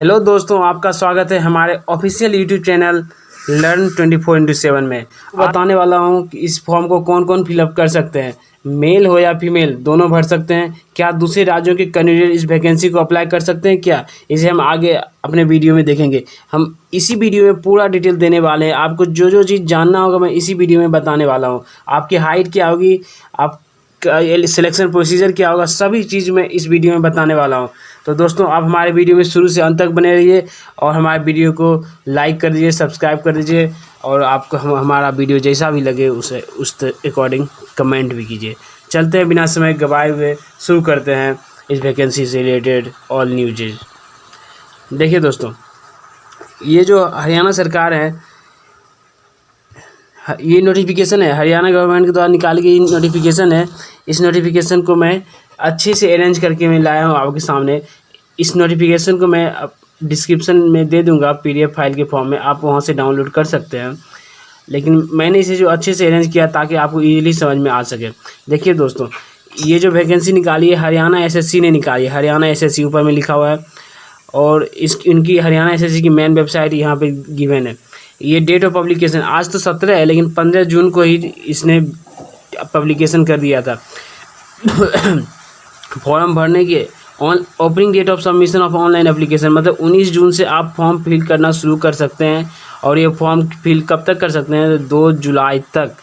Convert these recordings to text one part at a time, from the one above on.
Hello दोस्तों, आपका स्वागत है हमारे ऑफिशियल यूट्यूब चैनल लर्न 24/7 में। बताने वाला हूं कि इस फॉर्म को कौन कौन फिलअप कर सकते हैं। मेल हो या फीमेल दोनों भर सकते हैं। क्या दूसरे राज्यों के कैंडिडेट इस वैकेंसी को अप्लाई कर सकते हैं क्या, इसे हम आगे अपने वीडियो में देखेंगे। हम इसी वीडियो में पूरा डिटेल देने वाले हैं। आपको जो जो चीज़ जानना होगा मैं इसी वीडियो में बताने वाला हूँ। आपकी हाइट क्या होगी, आप सिलेक्शन प्रोसीजर क्या होगा, सभी चीज़ मैं इस वीडियो में बताने वाला हूँ। तो दोस्तों, आप हमारे वीडियो में शुरू से अंत तक बने रहिए और हमारे वीडियो को लाइक कर दीजिए, सब्सक्राइब कर दीजिए और आपको हमारा वीडियो जैसा भी लगे उसे उस अकॉर्डिंग कमेंट भी कीजिए। चलते हैं बिना समय गवाए हुए, शुरू करते हैं इस वैकेंसी से रिलेटेड ऑल न्यूज़। देखिए दोस्तों, ये जो हरियाणा सरकार है, ये नोटिफिकेशन है, हरियाणा गवर्नमेंट के द्वारा निकाली गई नोटिफिकेशन है। इस नोटिफिकेशन को मैं अच्छे से अरेंज करके मैं लाया हूँ आपके सामने। इस नोटिफिकेशन को मैं डिस्क्रिप्शन में दे दूँगा PDF फाइल के फॉर्म में, आप वहाँ से डाउनलोड कर सकते हैं। लेकिन मैंने इसे जो अच्छे से अरेंज किया ताकि आपको ईजिली समझ में आ सके। देखिए दोस्तों, ये जो वैकेंसी निकाली है हरियाणा SSC ने निकाली है। हरियाणा SSC ऊपर में लिखा हुआ है और इनकी हरियाणा SSC की मेन वेबसाइट यहाँ पे गिवन है। ये डेट ऑफ पब्लिकेशन आज तो 17 है, लेकिन 15 जून को ही इसने पब्लिकेशन कर दिया था। फॉर्म भरने के opening date of submission of online application, मतलब 19 जून से आप फॉर्म फिल करना शुरू कर सकते हैं। और ये फॉर्म फिल कब तक कर सकते हैं? 2 जुलाई तक,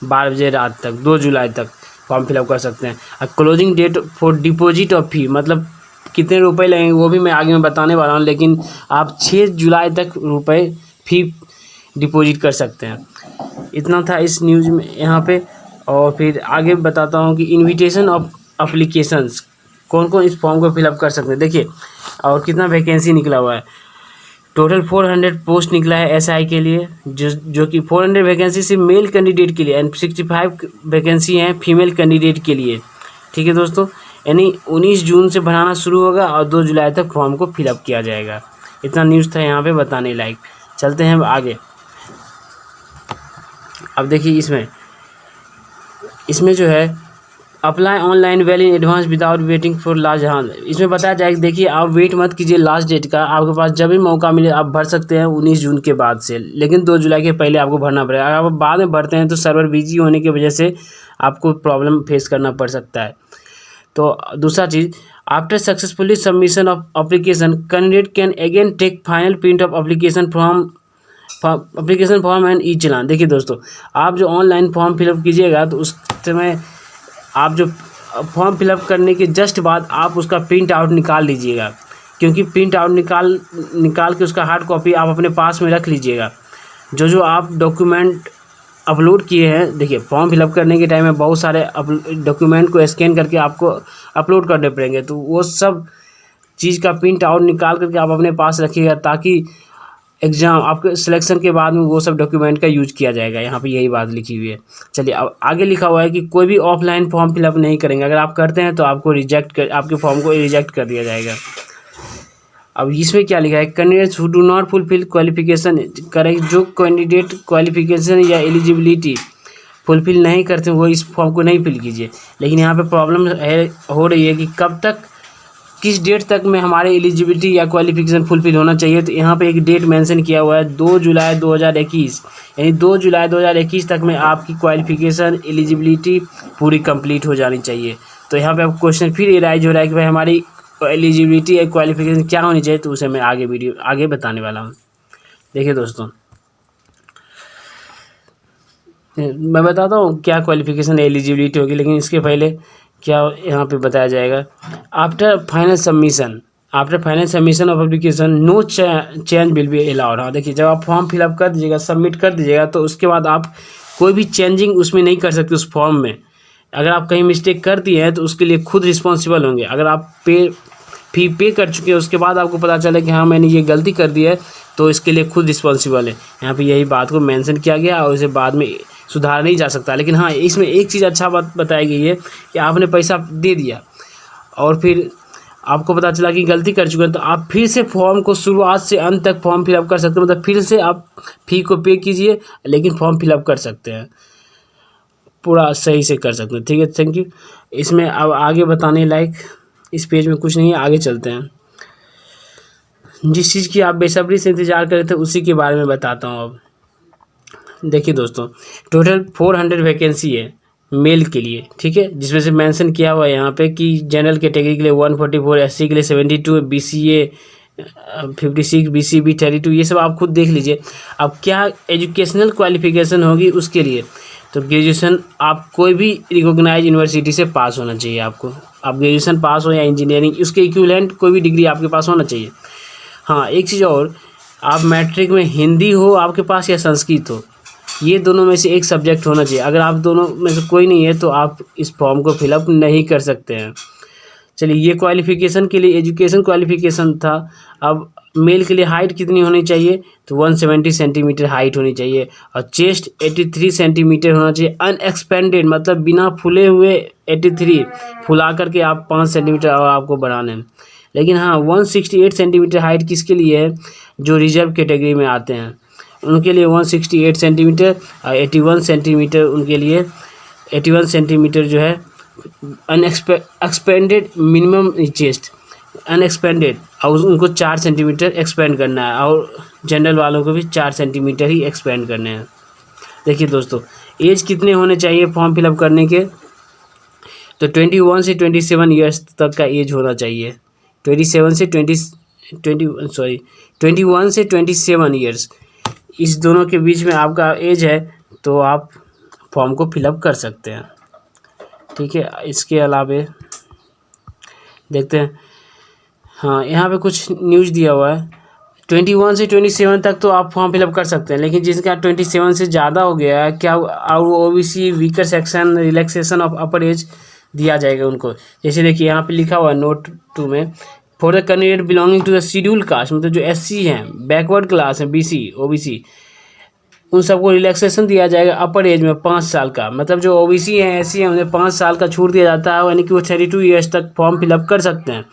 12 बजे रात तक 2 जुलाई तक फॉर्म फिलअप कर सकते हैं। और closing date for deposit of fee, मतलब कितने रुपए लगेंगे वो भी मैं आगे में बताने वाला हूँ, लेकिन आप 6 जुलाई तक रुपए फी डिपॉजिट कर सकते हैं। इतना था इस न्यूज़ में यहाँ पे। और फिर आगे बताता हूँ कि इनविटेशन ऑफ एप्लीकेशंस, कौन कौन इस फॉर्म को फिलअप कर सकते हैं। देखिए, और कितना वैकेंसी निकला हुआ है। टोटल 400 पोस्ट निकला है SI के लिए, जो कि 400 वैकेंसी सिर्फ मेल कैंडिडेट के लिए एंड 65 वैकेंसी हैं फीमेल कैंडिडेट के लिए। ठीक है दोस्तों, यानी 19 जून से भराना शुरू होगा और 2 जुलाई तक फॉर्म को फिलअप किया जाएगा। इतना न्यूज़ था यहाँ पे बताने लायक। चलते हैं आगे। अब देखिए, इसमें जो है apply online well in advance without waiting for last. हाँ, इसमें बताया जाएगा। देखिए, आप वेट मत कीजिए लास्ट डेट का, आपके पास जब भी मौका मिले आप भर सकते हैं 19 जून के बाद से, लेकिन 2 जुलाई के पहले आपको भरना पड़ेगा। अगर आप बाद में भरते हैं तो सर्वर बिजी होने की वजह से आपको प्रॉब्लम फेस करना पड़ सकता है। तो दूसरा चीज़, after successfully submission of application candidate can again take final print of application form and E challan. देखिए दोस्तों, आप जो ऑनलाइन फॉर्म फिलअप कीजिएगा तो उस समय आप जो फॉर्म फिलअप करने के जस्ट बाद आप उसका प्रिंट आउट निकाल लीजिएगा, क्योंकि प्रिंट आउट निकाल के उसका हार्ड कॉपी आप अपने पास में रख लीजिएगा। जो आप डॉक्यूमेंट अपलोड किए हैं, देखिए फॉर्म फिलअप करने के टाइम में बहुत सारे डॉक्यूमेंट को स्कैन करके आपको अपलोड करने पड़ेंगे, तो वो सब चीज़ का प्रिंट आउट निकाल करके आप अपने पास रखिएगा, ताकि एग्ज़ाम आपके सिलेक्शन के बाद में वो सब डॉक्यूमेंट का यूज किया जाएगा। यहाँ पे यही बात लिखी हुई है। चलिए, अब आगे लिखा हुआ है कि कोई भी ऑफलाइन फॉर्म फिलअप नहीं करेंगे। अगर आप करते हैं तो आपको आपके फॉर्म को रिजेक्ट कर दिया जाएगा। अब इसमें क्या लिखा है, candidates who do not fulfil qualification correct, जो कैंडिडेट क्वालिफिकेशन या एलिजिबिलिटी फुलफिल नहीं करते वो इस फॉर्म को नहीं फिल कीजिए। लेकिन यहाँ पे प्रॉब्लम हो रही है कि कब तक, किस डेट तक में हमारे एलिजिबिलिटी या क्वालिफिकेशन फुलफिल होना चाहिए। तो यहाँ पे एक डेट मेंशन किया हुआ है 2 जुलाई 2021, यानी 2 जुलाई 2021 तक में आपकी क्वालिफिकेशन एलिजिबिलिटी पूरी कंप्लीट हो जानी चाहिए। तो यहाँ पे अब क्वेश्चन फिर राइज हो रहा है कि भाई हमारी एलिजिबिलिटी या क्वालिफिकेशन क्या होनी चाहिए, तो उसे मैं आगे बताने वाला हूँ। देखिए दोस्तों, मैं बताता हूँ क्या क्वालिफिकेशन एलिजिबिलिटी होगी, लेकिन इसके पहले क्या यहाँ पे बताया जाएगा। After final submission of application no change will be allowed. हाँ, देखिए, जब आप फॉर्म फिलअप कर दीजिएगा, सबमिट कर दीजिएगा, तो उसके बाद आप कोई भी चेंजिंग उसमें नहीं कर सकते उस फॉर्म में। अगर आप कहीं मिस्टेक कर दिए हैं तो उसके लिए खुद रिस्पॉन्सिबल होंगे। अगर आप फी पे कर चुके हैं, उसके बाद आपको पता चले कि हाँ मैंने ये गलती कर दी है, तो इसके लिए खुद रिस्पॉन्सिबल है। यहाँ पे यही बात को मेंशन किया गया और इसे बाद में सुधार नहीं जा सकता। लेकिन हाँ, इसमें एक चीज़ अच्छा बात बताई गई है कि आपने पैसा दे दिया और फिर आपको पता चला कि गलती कर चुके हैं, तो आप फिर से फॉर्म को शुरुआत से अंत तक फॉर्म फिलअप कर सकते हैं। मतलब फिर से आप फ़ी को पे कीजिए, लेकिन फॉर्म फिलअप कर सकते हैं, पूरा सही से कर सकते हैं। ठीक है, थैंक यू। इसमें अब आगे बताने लायक इस पेज में कुछ नहीं है, आगे चलते हैं। जिस चीज़ की आप बेसब्री से इंतज़ार कर रहे थे उसी के बारे में बताता हूँ अब। देखिए दोस्तों, टोटल 400 वैकेंसी है मेल के लिए, ठीक है, जिसमें से मेंशन किया हुआ है यहाँ पे कि जनरल कैटेगरी के लिए 144, एससी के लिए 72, बीसीए 56, बीसीबी 32, ये सब आप खुद देख लीजिए। अब क्या एजुकेशनल क्वालिफिकेशन होगी उसके लिए, तो ग्रेजुएशन आप कोई भी रिकॉग्नाइज यूनिवर्सिटी से पास होना चाहिए आपको। आप ग्रेजुएशन पास हो या इंजीनियरिंग, उसके इक्विवेलेंट कोई भी डिग्री आपके पास होना चाहिए। हाँ, एक चीज़ और, आप मैट्रिक में हिंदी हो आपके पास या संस्कृत हो, ये दोनों में से एक सब्जेक्ट होना चाहिए। अगर आप दोनों में से कोई नहीं है तो आप इस फॉर्म को फिलअप नहीं कर सकते हैं। चलिए, ये क्वालिफ़िकेशन के लिए एजुकेशन क्वालिफ़िकेशन था। अब मेल के लिए हाइट कितनी होनी चाहिए, तो 170 सेंटीमीटर हाइट होनी चाहिए और चेस्ट 83 सेंटीमीटर होना चाहिए। अनएक्सपेंडेड मतलब बिना फूले हुए 83, फुला करके आप 5 सेंटीमीटर और आपको बढ़ाने हैं। लेकिन हाँ, 168 सेंटीमीटर हाइट किसके लिए है, जो रिजर्व कैटेगरी में आते हैं उनके लिए 168 सेंटीमीटर और 81 सेंटीमीटर उनके लिए 81 सेंटीमीटर जो है एक्सपेंडेड मिनिमम चेस्ट अनएक्सपेंडेड, और उनको 4 सेंटीमीटर एक्सपेंड करना है, और जनरल वालों को भी 4 सेंटीमीटर ही एक्सपेंड करने हैं। देखिए दोस्तों, एज कितने होने चाहिए फॉर्म फिलअप करने के, तो 21 से 27 ईयर्स तक का एज होना चाहिए। 21 से 27 ईयर्स, इस दोनों के बीच में आपका एज है तो आप फॉर्म को फिलअप कर सकते हैं, ठीक है। इसके अलावा देखते हैं, हाँ, यहाँ पे कुछ न्यूज़ दिया हुआ है। 21 से 27 तक तो आप फॉर्म फिलअप कर सकते हैं, लेकिन जिसका 27 से ज़्यादा हो गया है क्या, और OBC weaker section relaxation of upper as दिया जाएगा उनको। जैसे देखिए यहाँ पे लिखा हुआ है नोट 2 में, for the candidate belonging to the schedule caste, मतलब जो एससी हैं, बैकवर्ड क्लास है, बीसी ओबीसी, उन सबको रिलैक्सेशन दिया जाएगा अपर एज में 5 साल का। मतलब जो ओबीसी हैं, एससी हैं, उन्हें 5 साल का छूट दिया जाता है, यानी कि वो 32 ईयर्स तक फॉर्म फिलअप कर सकते हैं।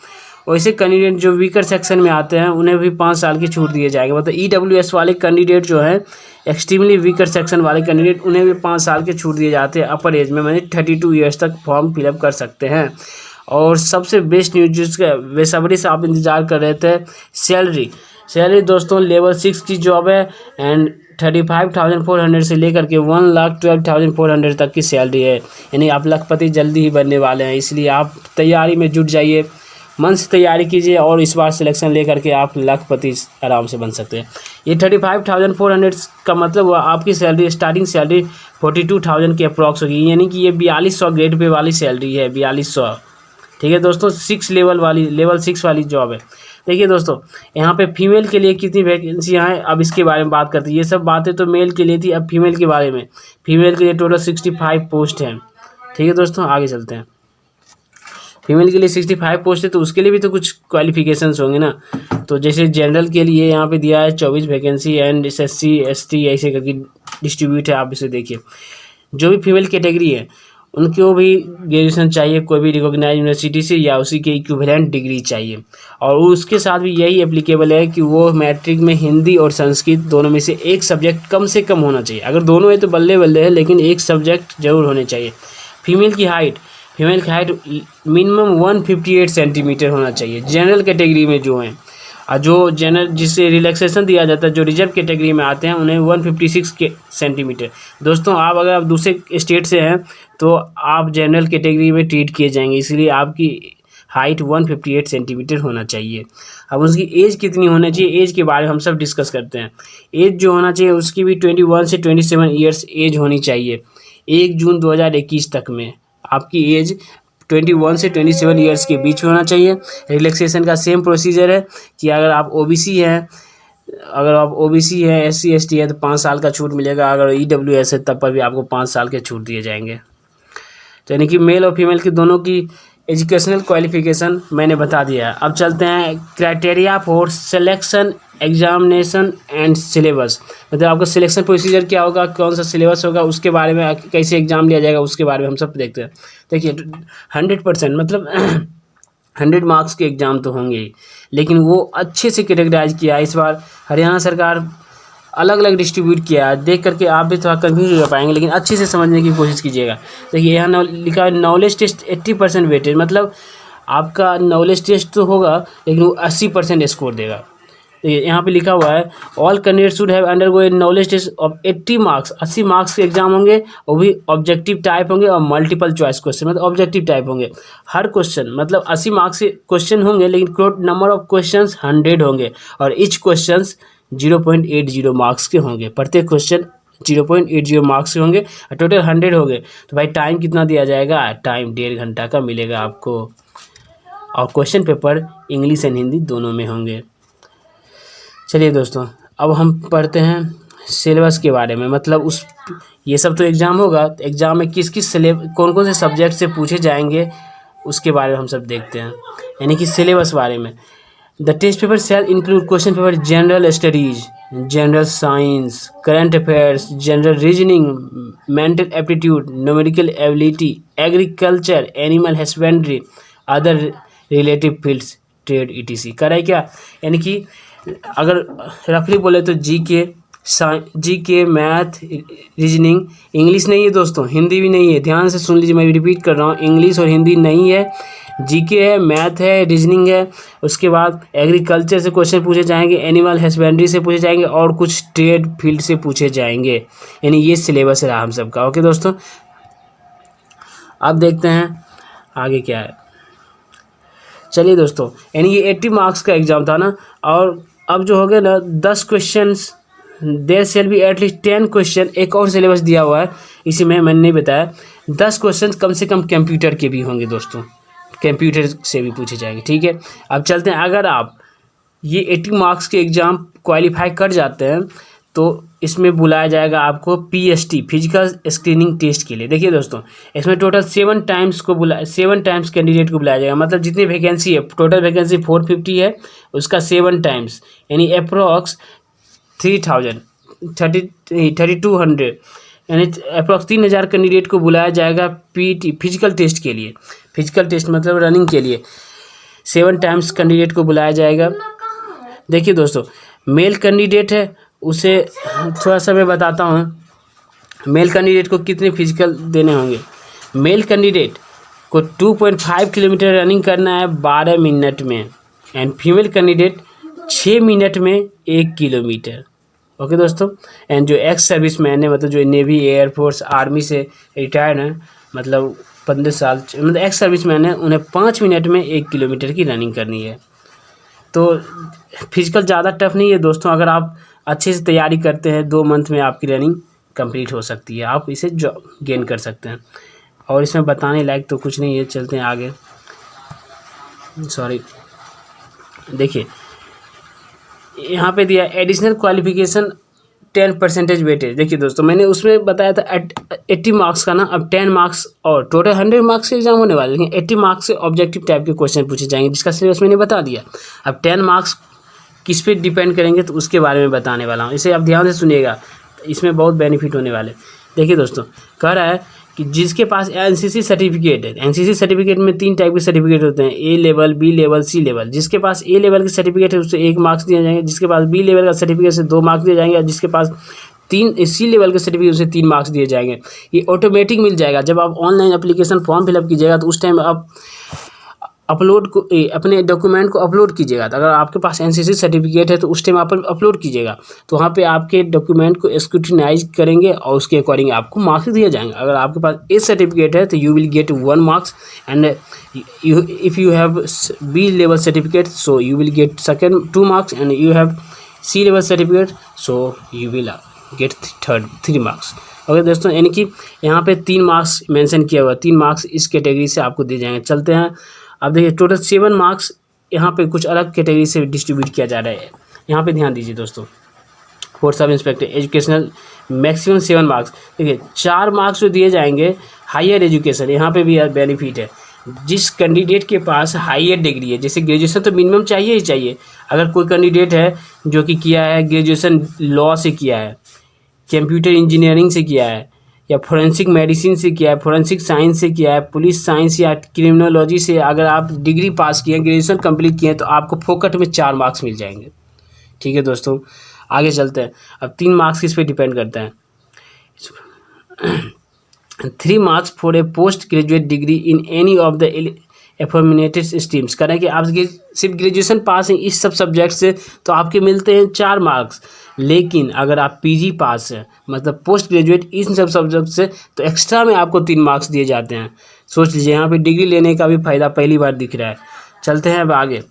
वैसे कैंडिडेट जो वीकर सेक्शन में आते हैं उन्हें भी 5 साल की छूट दिए जाएगा। मतलब ईडब्ल्यूएस वाले कैंडिडेट जो हैं, एक्सट्रीमली वीकर सेक्शन वाले कैंडिडेट, उन्हें भी 5 साल के छूट दिए जाते हैं अपर एज में, यानी 32 ईयर्स तक फॉर्म फिलअप कर सकते हैं। और सबसे बेस्ट न्यूज जिसका बेसब्री से आप इंतज़ार कर रहे थे, सैलरी दोस्तों लेवल 6 की जॉब है एंड 35,400 से लेकर के 1,12,400 तक की सैलरी है, यानी आप लखपति जल्दी ही बनने वाले हैं। इसलिए आप तैयारी में जुट जाइए, मन से तैयारी कीजिए और इस बार सिलेक्शन लेकर के आप लखपति आराम से बन सकते हैं। ये 35,400 का मतलब हुआ आपकी सैलरी, स्टार्टिंग सैलरी 42,000 के अप्रॉक्स होगी, यानी कि ये 4200 ग्रेड पे वाली सैलरी है, 4200, ठीक है दोस्तों। लेवल 6 वाली जॉब है। देखिए दोस्तों, यहाँ पे फीमेल के लिए कितनी वैकेंसियाँ हैं, अब इसके बारे में बात करते हैं। ये सब बातें तो मेल के लिए थी, अब फीमेल के बारे में। फीमेल के लिए टोटल 65 पोस्ट हैं, ठीक है दोस्तों। आगे चलते हैं, फीमेल के लिए 65 पोस्ट है, तो उसके लिए भी तो कुछ क्वालिफिकेशंस होंगे ना। तो जैसे जनरल के लिए यहाँ पे दिया है 24 वैकेंसी एंड SC ST ऐसे करके डिस्ट्रीब्यूट है, आप इसे देखिए। जो भी फीमेल कैटेगरी है उनको भी ग्रेजुएशन चाहिए कोई भी रिकॉग्नाइज यूनिवर्सिटी से, या उसी के इक्विवेलेंट डिग्री चाहिए। और उसके साथ भी यही एप्लीकेबल है कि वो मैट्रिक में हिंदी और संस्कृत दोनों में से एक सब्जेक्ट कम से कम होना चाहिए। अगर दोनों है तो बल्ले बल्ले है, लेकिन एक सब्जेक्ट जरूर होने चाहिए। फीमेल की हाइट मिनिमम 158 सेंटीमीटर होना चाहिए जनरल कैटेगरी में जो हैं, और जो जनरल जिससे रिलैक्सेशन दिया जाता है, जो रिजर्व कैटेगरी में आते हैं, उन्हें 156 सेंटीमीटर। दोस्तों, अगर आप दूसरे स्टेट से हैं तो आप जनरल कैटेगरी में ट्रीट किए जाएंगे, इसलिए आपकी हाइट 158 सेंटीमीटर होना चाहिए। अब उसकी एज कितनी होनी चाहिए, एज के बारे में हम सब डिस्कस करते हैं। एज जो होना चाहिए उसकी भी 21 से 27 ईयर्स एज होनी चाहिए 1 जून 2021 तक में। आपकी एज 21 से 27 ईयर्स के बीच में होना चाहिए। रिलैक्सेशन का सेम प्रोसीजर है कि अगर आप ओबीसी हैं, SC ST है तो 5 साल का छूट मिलेगा। अगर EWS है तब पर भी आपको 5 साल के छूट दिए जाएंगे। तो यानी कि मेल और फीमेल की दोनों की एजुकेशनल क्वालिफिकेशन मैंने बता दिया है। अब चलते हैं criteria for selection, examination and syllabus. मतलब आपका सिलेक्शन प्रोसीजर क्या होगा, कौन सा सिलेबस होगा, उसके बारे में, कैसे एग्ज़ाम लिया जाएगा, उसके बारे में हम सब देखते हैं। देखिए 100% मतलब 100 मार्क्स के एग्ज़ाम तो होंगे ही, लेकिन वो अच्छे से कैटेगराइज किया है। इस बार हरियाणा सरकार अलग अलग डिस्ट्रीब्यूट किया है, देख करके आप भी थोड़ा कन्फ्यूज हो पाएंगे, लेकिन अच्छे से समझने की कोशिश कीजिएगा। देखिए यहाँ लिखा है नॉलेज टेस्ट 80% वेटेज, मतलब आपका नॉलेज टेस्ट तो होगा लेकिन वो 80% स्कोर देगा। यहाँ पे लिखा हुआ है all candidate should have undergo a knowledge test of 80 marks, 80 marks के एग्जाम होंगे, वो भी ऑब्जेक्टिव टाइप होंगे और मल्टीपल चॉइस क्वेश्चन, मतलब ऑब्जेक्टिव टाइप होंगे। हर क्वेश्चन मतलब 80 मार्क्स के क्वेश्चन होंगे, लेकिन नंबर ऑफ क्वेश्चन 100 होंगे और ईच क्वेश्चन 0.80 मार्क्स के होंगे। प्रत्येक क्वेश्चन 0.80 मार्क्स के होंगे और टोटल 100 हो गए। तो भाई टाइम कितना दिया जाएगा? टाइम 1.5 घंटा का मिलेगा आपको और question paper English and Hindi दोनों में होंगे। चलिए दोस्तों, अब हम पढ़ते हैं सिलेबस के बारे में, मतलब ये सब तो एग्ज़ाम होगा, तो एग्ज़ाम में किस किस कौन कौन से सब्जेक्ट से पूछे जाएंगे उसके बारे में हम सब देखते हैं, यानी कि सिलेबस बारे में। The test paper shall include question paper general studies, general science, current affairs, general reasoning, mental aptitude, numerical ability, agriculture, animal husbandry, other relative fields, trade etc. करा है क्या? यानी कि अगर रफली बोले तो जीके, मैथ, रीजनिंग, इंग्लिश नहीं है दोस्तों, हिंदी भी नहीं है, ध्यान से सुन लीजिए, मैं रिपीट कर रहा हूँ, इंग्लिश और हिंदी नहीं है, जीके है, मैथ है, रीजनिंग है, उसके बाद एग्रीकल्चर से क्वेश्चन पूछे जाएंगे, एनिमल हस्बेंड्री से पूछे जाएंगे और कुछ ट्रेड फील्ड से पूछे जाएंगे। यानी ये सिलेबस रहा हम सबका। ओके दोस्तों, अब देखते हैं आगे क्या है। चलिए दोस्तों, यानी ये 80 मार्क्स का एग्ज़ाम था ना, और अब जो हो गया ना 10 questions, there shall be at least 10 question. एक और सिलेबस दिया हुआ है, इसी में मैंने नहीं बताया, 10 क्वेश्चन कम से कम कंप्यूटर के भी होंगे दोस्तों, कंप्यूटर से भी पूछे जाएंगे। ठीक है, अब चलते हैं। अगर आप ये 80 मार्क्स के एग्ज़ाम क्वालिफाई कर जाते हैं तो इसमें बुलाया जाएगा आपको PST, फिजिकल स्क्रीनिंग टेस्ट के लिए। देखिए दोस्तों, इसमें टोटल 7 टाइम्स कैंडिडेट को बुलाया जाएगा, मतलब जितनी वैकेंसी है, टोटल वैकेंसी 450 है, उसका 7 टाइम्स यानी अप्रॉक्स 3200, यानी अप्रॉक्स 3000 कैंडिडेट को बुलाया जाएगा PT फिजिकल टेस्ट के लिए। फिजिकल टेस्ट मतलब रनिंग के लिए 7 टाइम्स कैंडिडेट को बुलाया जाएगा। देखिए दोस्तों, मेल कैंडिडेट है, उसे थोड़ा सा मैं बताता हूँ मेल कैंडिडेट को कितने फिजिकल देने होंगे। मेल कैंडिडेट को 2.5 किलोमीटर रनिंग करना है 12 मिनट में, एंड फीमेल कैंडिडेट 6 मिनट में 1 किलोमीटर। ओके दोस्तों, एंड जो एक्स सर्विस मैन है, मतलब जो नेवी, एयरफोर्स, आर्मी से रिटायर्ड है, मतलब 15 साल, मतलब एक्स सर्विस मैन है, उन्हें 5 मिनट में 1 किलोमीटर की रनिंग करनी है। तो फिजिकल ज़्यादा टफ नहीं है दोस्तों, अगर आप अच्छे से तैयारी करते हैं 2 मंथ में आपकी रनिंग कंप्लीट हो सकती है, आप इसे गेन कर सकते हैं। और इसमें बताने लायक तो कुछ नहीं है, चलते हैं आगे। देखिए यहाँ पे दिया एडिशनल क्वालिफिकेशन 10% वेटेज। देखिए दोस्तों, मैंने उसमें बताया था 80 मार्क्स का ना, अब 10 मार्क्स और टोटल 100 मार्क्स के एग्जाम होने वाले, लेकिन 80 मार्क्स से ऑब्जेक्टिव टाइप के क्वेश्चन पूछे जाएंगे, जिसका सिलेबस मैंने बता दिया। अब 10 मार्क्स किस पे डिपेंड करेंगे तो उसके बारे में बताने वाला हूँ, इसे आप ध्यान से सुनिएगा, इसमें बहुत बेनिफिट होने वाले। देखिए दोस्तों, कह रहा है कि जिसके पास NCC सर्टिफिकेट है, NCC सर्टिफिकेट में 3 टाइप के सर्टिफिकेट होते हैं, A level, B level, C level. जिसके पास A लेवल के सर्टिफिकेट है उससे 1 मार्क्स दिए जाएंगे, जिसके पास B लेवल का सर्टिफिकेट से 2 मार्क्स दिए जाएंगे, और जिसके पास C लेवल के सर्टिफिकेट से 3 मार्क्स दिए जाएंगे। ये ऑटोमेटिक मिल जाएगा। जब आप ऑनलाइन एप्लीकेशन फॉर्म फिलअप कीजिएगा तो उस टाइम आप अपने डॉक्यूमेंट को अपलोड कीजिएगा। तो अगर आपके पास NCC सर्टिफिकेट है तो उस टाइम आप अपलोड कीजिएगा, तो वहाँ पे आपके डॉक्यूमेंट को स्क्रूटिनाइज करेंगे और उसके अकॉर्डिंग आपको मार्क्स दिए जाएंगे। अगर आपके पास A सर्टिफिकेट है तो you will get 1 marks, and if you have B level certificate so you will get second 2 marks, and you have C level certificate so you will get 3 marks. Okay दोस्तों, यानी कि यहाँ पे 3 marks mention किया हुआ, 3 marks इस category से आपको दिए जाएंगे। चलते हैं, अब देखिए टोटल 7 मार्क्स यहाँ पे कुछ अलग कैटेगरी से डिस्ट्रीब्यूट किया जा रहा है। यहाँ पे ध्यान दीजिए दोस्तों, force sub inspector educational maximum 7 marks. देखिए 4 मार्क्स जो दिए जाएंगे हायर एजुकेशन, यहाँ पे भी बेनिफिट है। जिस कैंडिडेट के पास हायर डिग्री है, जैसे ग्रेजुएशन तो मिनिमम चाहिए ही चाहिए। अगर कोई कैंडिडेट है जो कि किया है ग्रेजुएशन लॉ से किया है, कंप्यूटर इंजीनियरिंग से किया है, या फोरेंसिक मेडिसिन से किया है, फोरेंसिक साइंस से किया है, पुलिस साइंस या क्रिमिनोलॉजी से अगर आप डिग्री पास किए हैं, ग्रेजुएशन कंप्लीट किए हैं, तो आपको फोकट में 4 मार्क्स मिल जाएंगे। ठीक है दोस्तों, आगे चलते हैं। अब 3 मार्क्स किस पे डिपेंड करते हैं? 3 marks for a post graduate degree in any of the aforementioned streams करें कि आप सिर्फ ग्रेजुएशन पास हैं इस सब सब्जेक्ट से तो आपके मिलते हैं 4 मार्क्स, लेकिन अगर आप पीजी पास हैं मतलब पोस्ट ग्रेजुएट इन सब सब्जेक्ट से तो एक्स्ट्रा में आपको 3 मार्क्स दिए जाते हैं। सोच लीजिए, यहाँ पे डिग्री लेने का भी फ़ायदा पहली बार दिख रहा है। चलते हैं अब आगे,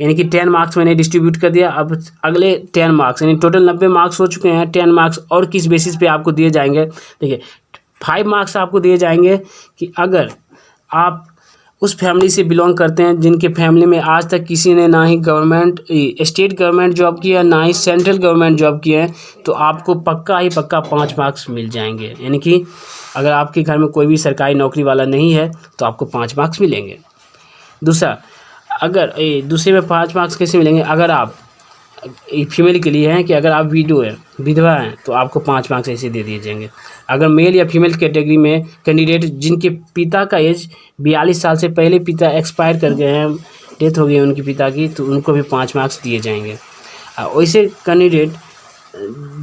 यानी कि 10 मार्क्स मैंने डिस्ट्रीब्यूट कर दिया। अब अगले 10 मार्क्स यानी टोटल 90 मार्क्स हो चुके हैं। 10 मार्क्स और किस बेसिस पे आपको दिए जाएंगे, देखिए 5 मार्क्स आपको दिए जाएंगे कि अगर आप उस फैमिली से बिलोंग करते हैं जिनके फैमिली में आज तक किसी ने ना ही गवर्नमेंट स्टेट गवर्नमेंट जॉब किया ना ही सेंट्रल गवर्नमेंट जॉब किया है, तो आपको पक्का 5 मार्क्स मिल जाएंगे। यानी कि अगर आपके घर में कोई भी सरकारी नौकरी वाला नहीं है तो आपको 5 मार्क्स मिलेंगे। दूसरा, अगर दूसरे में 5 मार्क्स कैसे मिलेंगे, अगर आप फीमेल के लिए हैं कि अगर आप विधवा हैं तो आपको 5 मार्क्स ऐसे दे दिए जाएंगे। अगर मेल या फीमेल कैटेगरी में कैंडिडेट जिनके पिता का एज 42 साल से पहले पिता एक्सपायर कर गए हैं, डेथ हो गई है उनके पिता की, तो उनको भी 5 मार्क्स दिए जाएंगे। वैसे कैंडिडेट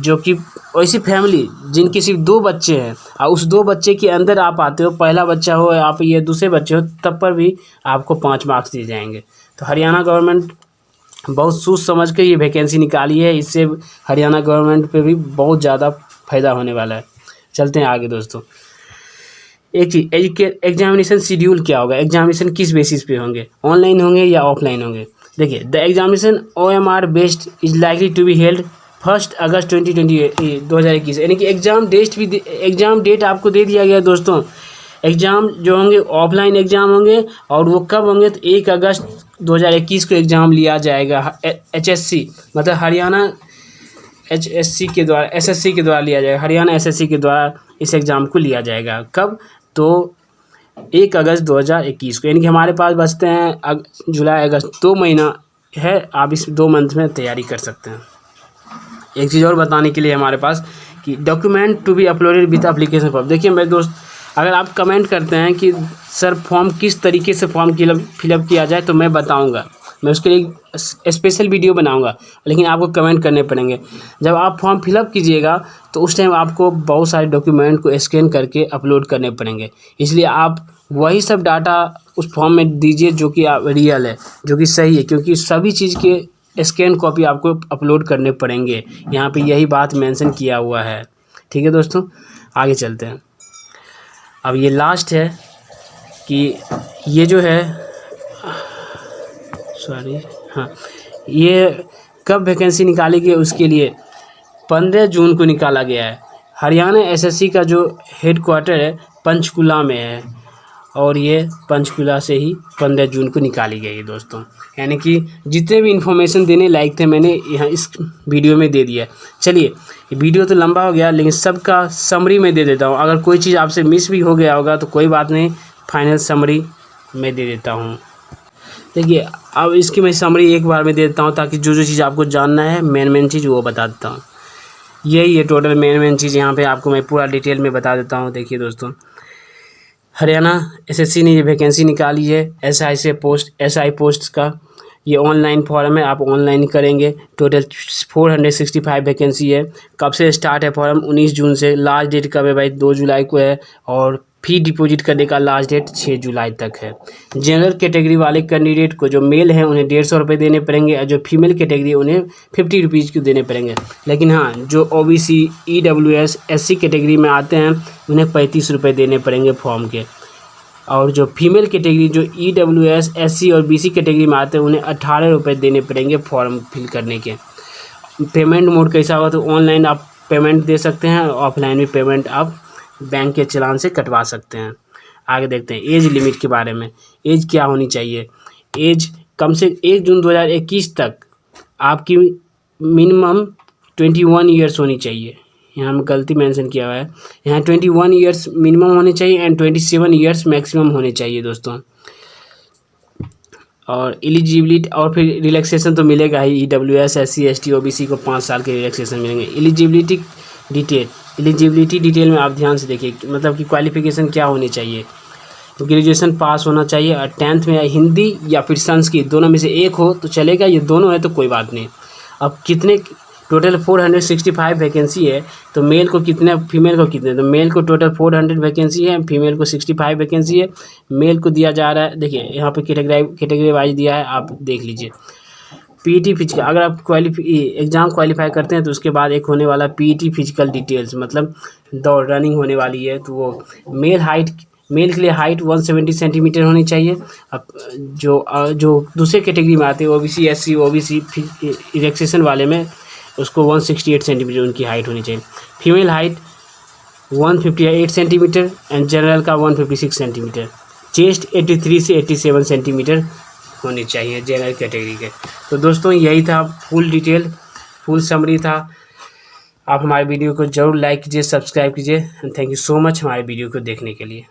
जो कि वैसी फैमिली जिनके सिर्फ 2 बच्चे हैं और उस 2 बच्चे के अंदर आप आते हो, पहला बच्चा हो आप ये दूसरे बच्चे हो, तब पर भी आपको 5 मार्क्स दिए जाएंगे। तो हरियाणा गवर्नमेंट बहुत सोच समझ के ये वैकेंसी निकाली है, इससे हरियाणा गवर्नमेंट पे भी बहुत ज़्यादा फायदा होने वाला है। चलते हैं आगे दोस्तों। एक चीज़, एग्जामिनेशन शेड्यूल क्या होगा, एग्जामिनेशन किस बेसिस पे होंगे, ऑनलाइन होंगे या ऑफलाइन होंगे। देखिए, the examination OMR based is likely to be held 1 August 2021, यानी कि एग्ज़ाम डेट आपको दे दिया गया है दोस्तों। एग्ज़ाम जो होंगे ऑफलाइन एग्ज़ाम होंगे और वो कब होंगे, तो 1 अगस्त 2021 को एग्ज़ाम लिया जाएगा। HSC मतलब हरियाणा HSC के द्वारा, SSC के द्वारा लिया जाएगा, हरियाणा SSC के द्वारा इस एग्ज़ाम को लिया जाएगा। कब, तो 1 अगस्त 2021 को, यानी कि हमारे पास बचते हैं जुलाई अगस्त, 2 महीना है, आप इस 2 मंथ में तैयारी कर सकते हैं। एक चीज़ और बताने के लिए हमारे पास कि document to be uploaded with application form. देखिए मेरे दोस्त, अगर आप कमेंट करते हैं कि सर फॉर्म किस तरीके से फॉर्म फिलअप किया जाए तो मैं बताऊंगा, मैं उसके लिए स्पेशल वीडियो बनाऊंगा, लेकिन आपको कमेंट करने पड़ेंगे। जब आप फॉर्म फिलअप कीजिएगा तो उस टाइम आपको बहुत सारे डॉक्यूमेंट को स्कैन करके अपलोड करने पड़ेंगे, इसलिए आप वही सब डाटा उस फॉर्म में दीजिए जो कि रियल है, जो कि सही है, क्योंकि सभी चीज़ के स्कैन कॉपी आपको अपलोड करने पड़ेंगे। यहाँ पे यही बात मेंशन किया हुआ है। ठीक है दोस्तों, आगे चलते हैं। अब ये लास्ट है कि ये जो है ये कब वैकेंसी निकाली गई, उसके लिए 15 जून को निकाला गया है। हरियाणा SSC का जो हेडक्वार्टर है पंचकुला में है और ये पंचकुला से ही 15 जून को निकाली गई है दोस्तों। यानी कि जितने भी इन्फॉर्मेशन देने लायक थे मैंने यहाँ इस वीडियो में दे दिया। चलिए, ये वीडियो तो लंबा हो गया, लेकिन सबका समरी में दे देता हूँ। अगर कोई चीज़ आपसे मिस भी हो गया होगा तो कोई बात नहीं, फाइनल समरी मैं दे देता हूँ। देखिए, अब इसकी मैं समरी एक बार में दे देता हूँ ताकि जो चीज़ आपको जानना है मेन चीज़ वो बता देता हूँ। यही है टोटल मेन चीज़, यहाँ पे आपको मैं पूरा डिटेल में बता देता हूँ। देखिए दोस्तों, हरियाणा SSC ने ये वैकेंसी निकाली है SI पोस्ट का। ये ऑनलाइन फॉर्म है, आप ऑनलाइन करेंगे। टोटल 465 वैकेंसी है। कब से स्टार्ट है फॉर्म, 19 जून से। लास्ट डेट कब है भाई, 2 जुलाई को है। और फी डिपॉजिट करने का लास्ट डेट 6 जुलाई तक है। जनरल कैटेगरी वाले कैंडिडेट को जो मेल हैं उन्हें 150 रुपये देने पड़ेंगे और जो फीमेल कैटेगरी उन्हें 50 रुपीज़ के देने पड़ेंगे। लेकिन हाँ, जो OBC EWS SC कैटेगरी में आते हैं उन्हें 35 रुपये देने पड़ेंगे फॉर्म के। और जो फीमेल कैटेगरी जो EWS SC और BC कैटेगरी में आते हैं उन्हें 18 रुपये देने पड़ेंगे फॉर्म फिल करने के। पेमेंट मोड कैसा होगा, तो ऑनलाइन आप पेमेंट दे सकते हैं, ऑफलाइन भी पेमेंट आप बैंक के चालान से कटवा सकते हैं। आगे देखते हैं एज लिमिट के बारे में। एज क्या होनी चाहिए, एज कम से 1 जून 2021 तक आपकी मिनिमम 21 ईयर्स होनी चाहिए। यहाँ में गलती मेंशन किया हुआ है, यहाँ 21 ईयर्स मिनिमम होने चाहिए एंड 27 ईयर्स मैक्सिमम होने चाहिए दोस्तों। और एलिजिबिलिटी और फिर रिलैक्सेशन तो मिलेगा ही, EWS SC ST OBC को 5 साल के रिलैक्सेशन मिलेंगे। एलिजिबिलिटी डिटेल में आप ध्यान से देखिए, मतलब कि क्वालिफिकेशन क्या होनी चाहिए। तो ग्रेजुएशन पास होना चाहिए और 10th में हिंदी या फिर संस्कृत दोनों में से एक हो तो चलेगा, ये दोनों है तो कोई बात नहीं। अब कितने टोटल 465 वैकेंसी है। तो मेल को कितने, फीमेल को कितने, तो मेल को टोटल 400 वैकेंसी है, फीमेल को 65 वैकेंसी है। मेल को दिया जा रहा है, देखिए यहाँ पे कैटेगरी वाइज दिया है, आप देख लीजिए। पीटी फिजिकल, अगर आप एग्ज़ाम क्वालिफाई करते हैं तो उसके बाद एक होने वाला पीटी फिजिकल डिटेल्स, मतलब दौड़ रनिंग होने वाली है। तो वो मेल के लिए हाइट 170 सेंटीमीटर होनी चाहिए। अब जो दूसरे कैटेगरी में आते हैं ओबीसी, एससी, ओबीसी रिलैक्सेशन वाले में, उसको 168 सेंटीमीटर उनकी हाइट होनी चाहिए। Female height 158 centimetre and general का 156 सेंटीमीटर। चेस्ट 83 से 87 सेंटीमीटर होनी चाहिए जनरल कैटेगरी के। तो दोस्तों यही था फुल डिटेल, फुल समरी था। आप हमारे वीडियो को जरूर लाइक कीजिए, सब्सक्राइब कीजिए। And thank you so much हमारे वीडियो को देखने के लिए।